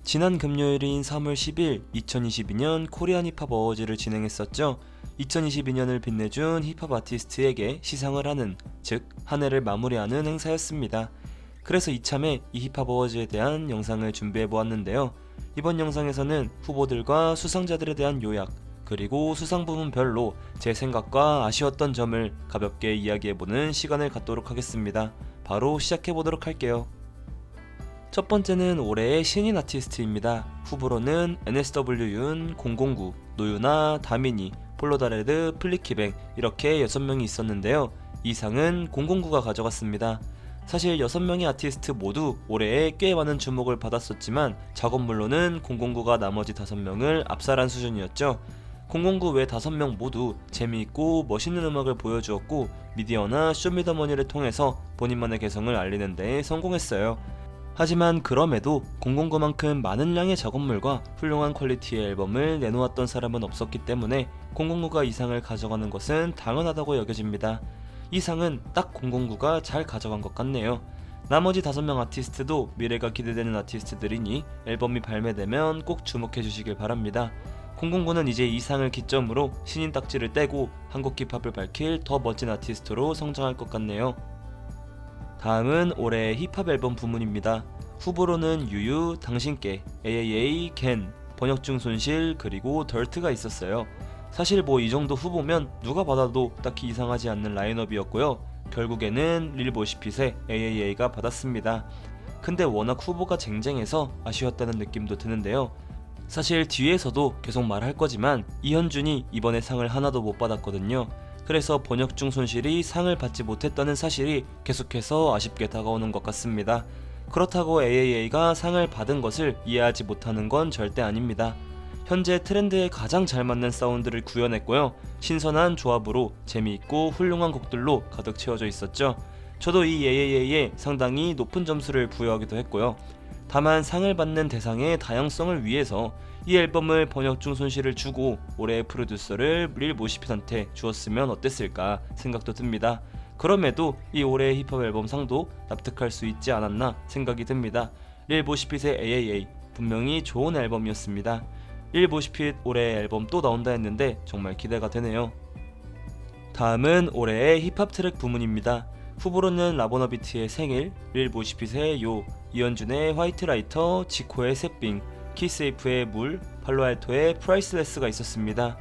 지난 금요일인 3월 10일 2022년 코리안 힙합 어워즈를 진행했었죠. 2022년을 빛내준 힙합 아티스트에게 시상을 하는, 즉 한 해를 마무리하는 행사였습니다. 그래서 이참에 이 힙합 어워즈에 대한 영상을 준비해 보았는데요. 이번 영상에서는 후보들과 수상자들에 대한 요약, 그리고 수상 부문별로 제 생각과 아쉬웠던 점을 가볍게 이야기해보는 시간을 갖도록 하겠습니다. 바로 시작해보도록 할게요. 첫 번째는 올해의 신인 아티스트입니다. 후보로는 NSW윤, 009, 노유나, 다미니, 폴로다레드, 플리키뱅 이렇게 6명이 있었는데요. 이 상은 009가 가져갔습니다. 사실 6명의 아티스트 모두 올해에 꽤 많은 주목을 받았었지만 작업물로는 009가 나머지 5명을 압살한 수준이었죠. 009 외 5명 모두 재미있고 멋있는 음악을 보여주었고 미디어나 쇼미더머니를 통해서 본인만의 개성을 알리는 데 성공했어요. 하지만 그럼에도 009만큼 많은 양의 작업물과 훌륭한 퀄리티의 앨범을 내놓았던 사람은 없었기 때문에 009가 이 상을 가져가는 것은 당연하다고 여겨집니다. 이 상은 딱 009가 잘 가져간 것 같네요. 나머지 5명 아티스트도 미래가 기대되는 아티스트들이니 앨범이 발매되면 꼭 주목해 주시길 바랍니다. 009는 이제 이 상을 기점으로 신인 딱지를 떼고 한국 힙합을 밝힐 더 멋진 아티스트로 성장할 것 같네요. 다음은 올해의 힙합 앨범 부문입니다. 후보로는 유유, 당신께, AAA, 겐, 번역중 손실, 그리고 덜트가 있었어요. 사실 이 정도 후보면 누가 받아도 딱히 이상하지 않는 라인업이었고요. 결국에는 릴보시핏의 AAA가 받았습니다. 근데 워낙 후보가 쟁쟁해서 아쉬웠다는 느낌도 드는데요. 사실 뒤에서도 계속 말할 거지만 이현준이 이번에 상을 하나도 못 받았거든요. 그래서 번역중 손실이 상을 받지 못했다는 사실이 계속해서 아쉽게 다가오는 것 같습니다. 그렇다고 AAA가 상을 받은 것을 이해하지 못하는 건 절대 아닙니다. 현재 트렌드에 가장 잘 맞는 사운드를 구현했고요. 신선한 조합으로 재미있고 훌륭한 곡들로 가득 채워져 있었죠. 저도 이 AAA에 상당히 높은 점수를 부여하기도 했고요. 다만 상을 받는 대상의 다양성을 위해서 이 앨범을 번역중 손실을 주고 올해의 프로듀서를 릴보시핏한테 주었으면 어땠을까 생각도 듭니다. 그럼에도 이 올해의 힙합 앨범 상도 납득할 수 있지 않았나 생각이 듭니다. 릴보시핏의 AAA 분명히 좋은 앨범이었습니다. 릴보시핏 올해 앨범 또 나온다 했는데 정말 기대가 되네요. 다음은 올해의 힙합 트랙 부문입니다. 후보로는 라보너비트의 생일, 릴보시핏의 요, 이현준의 화이트라이터, 지코의 새빙, 키스에이프의 물, 팔로알토의 프라이스레스가 있었습니다.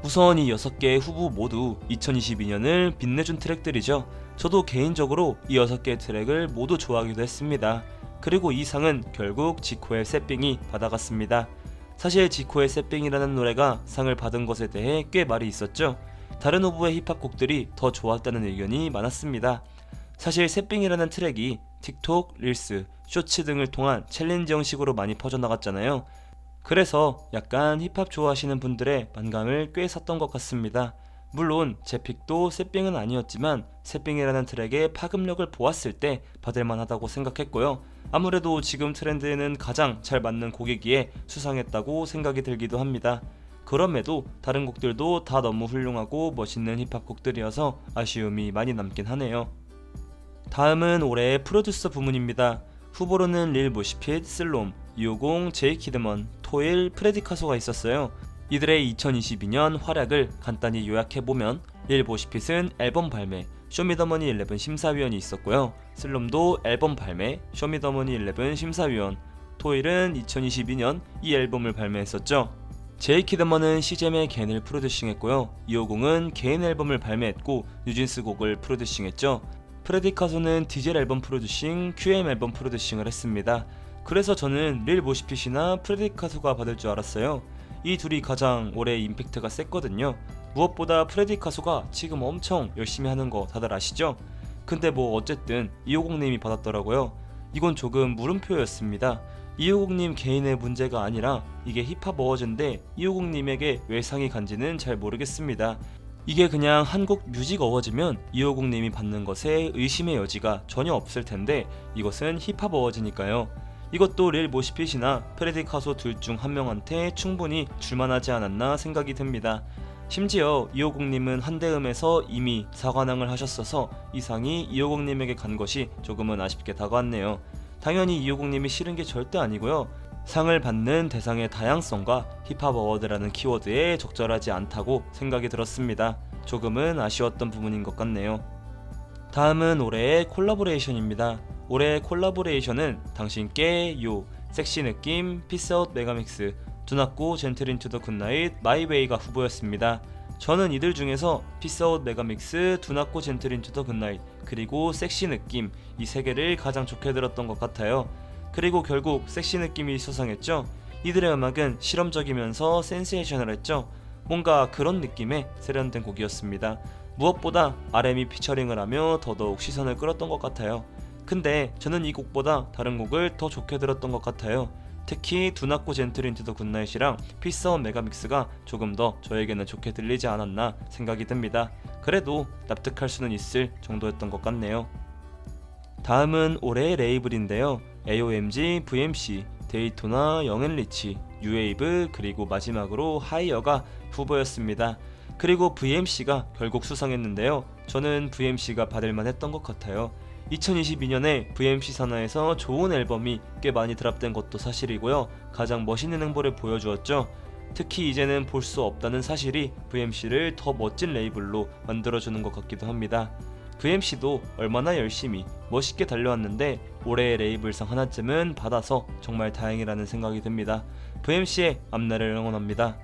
우선 이 6개의 후보 모두 2022년을 빛내준 트랙들이죠. 저도 개인적으로 이 6개의 트랙을 모두 좋아하기도 했습니다. 그리고 이 상은 결국 지코의 새빙이 받아갔습니다. 사실 지코의 새빙이라는 노래가 상을 받은 것에 대해 꽤 말이 있었죠. 다른 후보의 힙합 곡들이 더 좋았다는 의견이 많았습니다. 사실 새빙이라는 트랙이 틱톡, 릴스, 쇼츠 등을 통한 챌린지 형식으로 많이 퍼져나갔잖아요. 그래서 약간 힙합 좋아하시는 분들의 반감을 꽤 샀던 것 같습니다. 물론 제 픽도 새빙은 아니었지만 새빙이라는 트랙의 파급력을 보았을 때 받을만하다고 생각했고요. 아무래도 지금 트렌드에는 가장 잘 맞는 곡이기에 수상했다고 생각이 들기도 합니다. 그럼에도 다른 곡들도 다 너무 훌륭하고 멋있는 힙합 곡들이어서 아쉬움이 많이 남긴 하네요. 다음은 올해의 프로듀서 부문입니다. 후보로는 릴보시핏, 슬롬, 250, 제이 키드먼, 토일, 프레디카소가 있었어요. 이들의 2022년 활약을 간단히 요약해보면 릴보시핏은 앨범 발매, 쇼미더머니 11 심사위원이 있었고요. 슬롬도 앨범 발매, 쇼미더머니 11 심사위원, 토일은 2022년 이 앨범을 발매했었죠. 제이 키드먼은 시잼의 겐을 프로듀싱했고요. 250은 개인 앨범을 발매했고 뉴진스 곡을 프로듀싱했죠. 프레디카소는 디젤 앨범 프로듀싱, QM 앨범 프로듀싱을 했습니다. 그래서 저는 릴보시핏이나 프레디카소가 받을 줄 알았어요. 이 둘이 가장 올해 임팩트가 셌거든요. 무엇보다 프레디카소가 지금 엄청 열심히 하는 거 다들 아시죠? 근데 어쨌든 250님이 받았더라고요. 이건 조금 물음표였습니다. 250님 개인의 문제가 아니라 이게 힙합 어워즈인데 250님에게 왜 상이 간지는 잘 모르겠습니다. 이게 그냥 한국 뮤직 어워즈면 250님이 받는 것에 의심의 여지가 전혀 없을 텐데 이것은 힙합 어워즈니까요. 이것도 릴보시핏이나 프레디카소 둘 중 한 명한테 충분히 줄만하지 않았나 생각이 듭니다. 심지어 250님은 한대음에서 이미 사관왕을 하셨어서 이 상이 250님에게 간 것이 조금은 아쉽게 다가왔네요. 당연히 250님이 싫은 게 절대 아니고요. 상을 받는 대상의 다양성과 힙합 어워드라는 키워드에 적절하지 않다고 생각이 들었습니다. 조금은 아쉬웠던 부분인 것 같네요. 다음은 올해의 콜라보레이션입니다. 올해의 콜라보레이션은 당신께 요, 섹시 느낌, 피스아웃 메가믹스, 두나꼬 젠틀 인투 더 굿나잇, 마이웨이가 후보였습니다. 저는 이들 중에서 피스아웃 메가믹스, 두나꼬 젠틀 인투 더 굿나잇, 그리고 섹시 느낌, 이 세 개를 가장 좋게 들었던 것 같아요. 그리고 결국 섹시 느낌이 수상했죠. 이들의 음악은 실험적이면서 센세이셔널했죠. 뭔가 그런 느낌의 세련된 곡이었습니다. 무엇보다 RM이 피처링을 하며 더더욱 시선을 끌었던 것 같아요. 근데 저는 이 곡보다 다른 곡을 더 좋게 들었던 것 같아요. 특히 두나꼬 젠틀 인투 더 굿나잇이랑 피스아웃 메가믹스가 조금 더 저에게는 좋게 들리지 않았나 생각이 듭니다. 그래도 납득할 수는 있을 정도였던 것 같네요. 다음은 올해의 레이블인데요. AOMG, VMC, 데이토나, 영앤리치, 뉴웨이브, 그리고 마지막으로 하이어가 후보였습니다. 그리고 VMC가 결국 수상했는데요. 저는 VMC가 받을만 했던 것 같아요. 2022년에 VMC 산하에서 좋은 앨범이 꽤 많이 드랍된 것도 사실이고요. 가장 멋있는 행보를 보여주었죠. 특히 이제는 볼 수 없다는 사실이 VMC를 더 멋진 레이블로 만들어주는 것 같기도 합니다. VMC도 얼마나 열심히 멋있게 달려왔는데 올해의 레이블상 하나쯤은 받아서 정말 다행이라는 생각이 듭니다. VMC의 앞날을 응원합니다.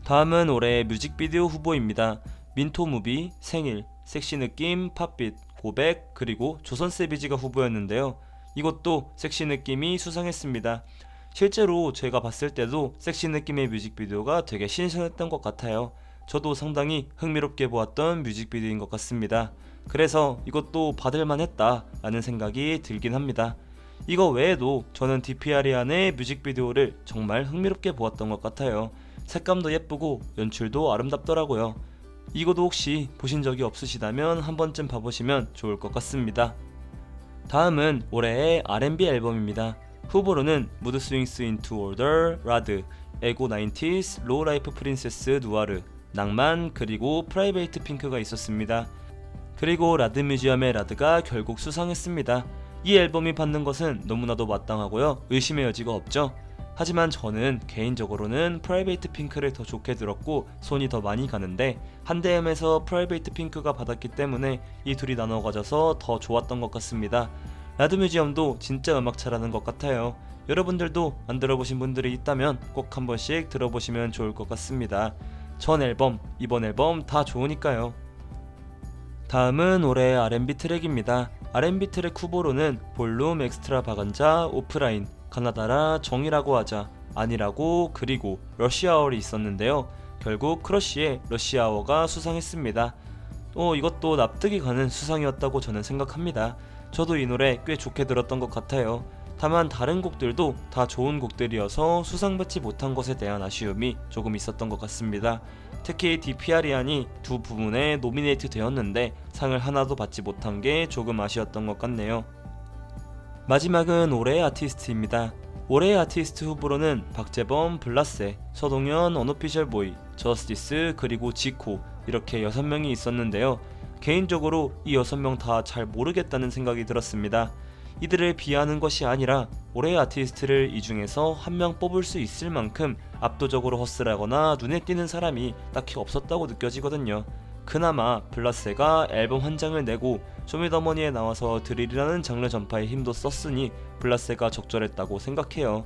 다음은 올해의 뮤직비디오 후보입니다. 민토무비, 생일, 섹시느낌, 팝빛, 고백, 그리고 조선세비지가 후보였는데요. 이것도 섹시 느낌이 수상했습니다. 실제로 제가 봤을 때도 섹시 느낌의 뮤직비디오가 되게 신선했던 것 같아요. 저도 상당히 흥미롭게 보았던 뮤직비디오인 것 같습니다. 그래서 이것도 받을만 했다 라는 생각이 들긴 합니다. 이거 외에도 저는 디피아리안의 뮤직비디오를 정말 흥미롭게 보았던 것 같아요. 색감도 예쁘고 연출도 아름답더라고요. 이거도 혹시 보신 적이 없으시다면 한 번쯤 봐보시면 좋을 것 같습니다. 다음은 올해의 R&B 앨범입니다. 후보로는 무드 스윙스 인투 올더, 라드, 에고 90s, 로우 라이프 프린세스 누아르, 낭만, 그리고 프라이베이트 핑크가 있었습니다. 그리고 라드 뮤지엄의 라드가 결국 수상했습니다. 이 앨범이 받는 것은 너무나도 마땅하고요. 의심의 여지가 없죠. 하지만 저는 개인적으로는 프라이베이트 핑크를 더 좋게 들었고 손이 더 많이 가는데 한대음에서 프라이베이트 핑크가 받았기 때문에 이 둘이 나눠 가져서 더 좋았던 것 같습니다. 라드 뮤지엄도 진짜 음악 잘하는 것 같아요. 여러분들도 안 들어보신 분들이 있다면 꼭 한 번씩 들어보시면 좋을 것 같습니다. 전 앨범, 이번 앨범 다 좋으니까요. 다음은 올해의 R&B 트랙입니다. R&B 트랙 후보로는 볼룸, 엑스트라 바간자, 오프라인, 가나다라, 정이라고 하자, 아니라고, 그리고 러시아워이 있었는데요. 결국 크러쉬의 러시아워가 수상했습니다. 이것도 납득이 가는 수상이었다고 저는 생각합니다. 저도 이 노래 꽤 좋게 들었던 것 같아요. 다만 다른 곡들도 다 좋은 곡들이어서 수상받지 못한 것에 대한 아쉬움이 조금 있었던 것 같습니다. 특히 디피아리안이 두 부문에 노미네이트 되었는데 상을 하나도 받지 못한 게 조금 아쉬웠던 것 같네요. 마지막은 올해의 아티스트입니다. 올해의 아티스트 후보로는 박재범, 블라세, 서동현, 언오피셜 보이, 저스티스, 그리고 지코 이렇게 6명이 있었는데요. 개인적으로 이 6명 다 잘 모르겠다는 생각이 들었습니다. 이들을 비하하는 것이 아니라 올해의 아티스트를 이 중에서 한 명 뽑을 수 있을 만큼 압도적으로 허슬하거나 눈에 띄는 사람이 딱히 없었다고 느껴지거든요. 그나마 블라세가 앨범 한 장을 내고 쇼미더머니에 나와서 드릴이라는 장르 전파에 힘도 썼으니 블라세가 적절했다고 생각해요.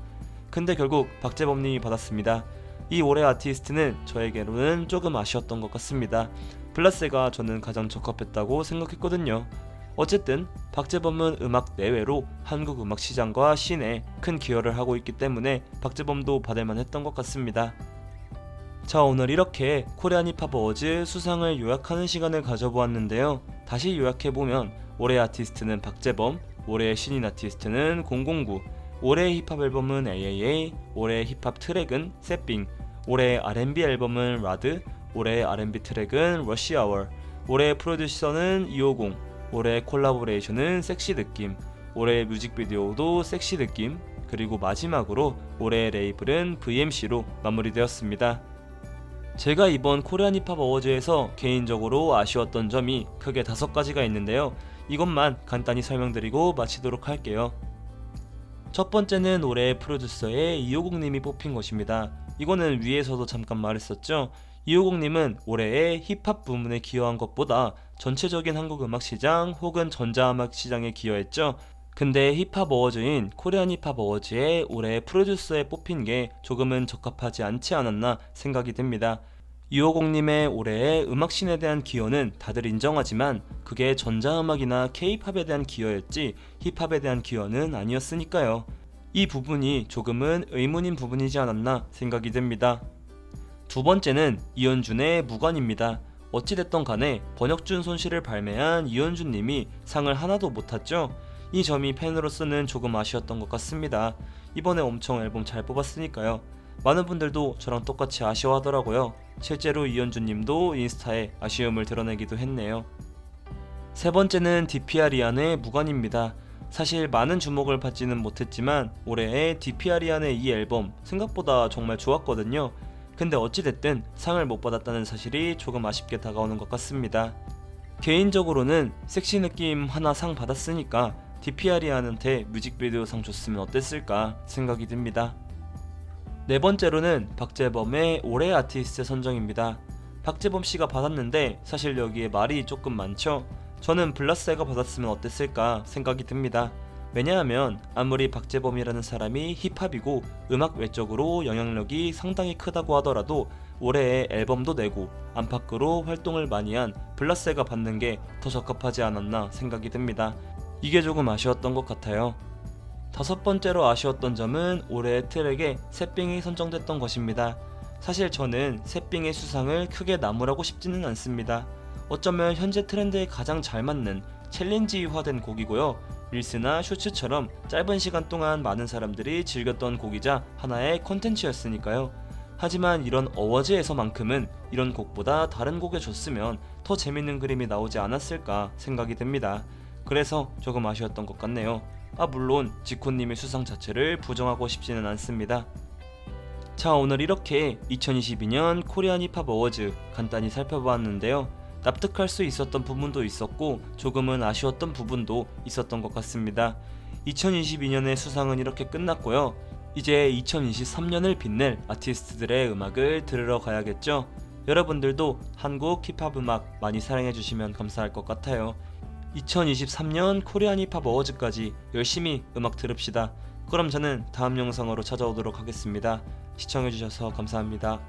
근데 결국 박재범님이 받았습니다. 이 올해 아티스트는 저에게로는 조금 아쉬웠던 것 같습니다. 블라세가 저는 가장 적합했다고 생각했거든요. 어쨌든 박재범은 음악 내외로 한국 음악 시장과 씬에 큰 기여를 하고 있기 때문에 박재범도 받을만 했던 것 같습니다. 자, 오늘 이렇게 코리안 힙합 어워즈 수상을 요약하는 시간을 가져보았는데요. 다시 요약해보면 올해의 아티스트는 박재범, 올해의 신인 아티스트는 009, 올해의 힙합 앨범은 AAA, 올해의 힙합 트랙은 세핑, 올해의 R&B 앨범은 라드, 올해의 R&B 트랙은 러시아워, 올해의 프로듀서는 250, 올해의 콜라보레이션은 섹시 느낌, 올해의 뮤직비디오도 섹시 느낌, 그리고 마지막으로 올해의 레이블은 VMC로 마무리되었습니다. 제가 이번 코리안 힙합 어워즈에서 개인적으로 아쉬웠던 점이 크게 5가지가 있는데요. 이것만 간단히 설명드리고 마치도록 할게요. 첫 번째는 올해의 프로듀서의 이호국님이 뽑힌 것입니다. 이거는 위에서도 잠깐 말했었죠. 이호국님은 올해의 힙합 부문에 기여한 것보다 전체적인 한국 음악 시장 혹은 전자음악 시장에 기여했죠. 근데 힙합 어워즈인 코리안 힙합 어워즈에 올해 프로듀서에 뽑힌 게 조금은 적합하지 않지 않았나 생각이 됩니다. 이호공님의 올해의 음악신에 대한 기여는 다들 인정하지만 그게 전자음악이나 K-팝에 대한 기여였지 힙합에 대한 기여는 아니었으니까요. 이 부분이 조금은 의문인 부분이지 않았나 생각이 됩니다. 두 번째는 이현준의 무관입니다. 어찌됐던 간에 번역준 손실을 발매한 이현준님이 상을 하나도 못 탔죠. 이 점이 팬으로서는 조금 아쉬웠던 것 같습니다. 이번에 엄청 앨범 잘 뽑았으니까요. 많은 분들도 저랑 똑같이 아쉬워하더라고요. 실제로 이현준님도 인스타에 아쉬움을 드러내기도 했네요. 세 번째는 디피아리안의 무관입니다. 사실 많은 주목을 받지는 못했지만 올해의 디피아리안의 이 앨범 생각보다 정말 좋았거든요. 근데 어찌됐든 상을 못 받았다는 사실이 조금 아쉽게 다가오는 것 같습니다. 개인적으로는 섹시 느낌 하나 상 받았으니까 디피아리안한테 뮤직비디오 상 줬으면 어땠을까 생각이 듭니다. 네 번째로는 박재범의 올해 아티스트 선정입니다. 박재범 씨가 받았는데 사실 여기에 말이 조금 많죠. 저는 블라스가 받았으면 어땠을까 생각이 듭니다. 왜냐하면 아무리 박재범이라는 사람이 힙합이고 음악 외적으로 영향력이 상당히 크다고 하더라도 올해에 앨범도 내고 안팎으로 활동을 많이 한 블라스가 받는 게 더 적합하지 않았나 생각이 듭니다. 이게 조금 아쉬웠던 것 같아요. 다섯 번째로 아쉬웠던 점은 올해의 트랙에 새삥이 선정됐던 것입니다. 사실 저는 새삥의 수상을 크게 나무라고 싶지는 않습니다. 어쩌면 현재 트렌드에 가장 잘 맞는 챌린지화된 곡이고요. 릴스나 쇼츠처럼 짧은 시간 동안 많은 사람들이 즐겼던 곡이자 하나의 콘텐츠였으니까요. 하지만 이런 어워즈에서만큼은 이런 곡보다 다른 곡에 줬으면 더 재밌는 그림이 나오지 않았을까 생각이 됩니다. 그래서 조금 아쉬웠던 것 같네요. 물론 지코님의 수상 자체를 부정하고 싶지는 않습니다. 자, 오늘 이렇게 2022년 코리안 힙합 어워즈 간단히 살펴보았는데요. 납득할 수 있었던 부분도 있었고 조금은 아쉬웠던 부분도 있었던 것 같습니다. 2022년의 수상은 이렇게 끝났고요. 이제 2023년을 빛낼 아티스트들의 음악을 들으러 가야겠죠. 여러분들도 한국 힙합 음악 많이 사랑해주시면 감사할 것 같아요. 2023년 코리안 힙합 어워즈까지 열심히 음악 들읍시다. 그럼 저는 다음 영상으로 찾아오도록 하겠습니다. 시청해주셔서 감사합니다.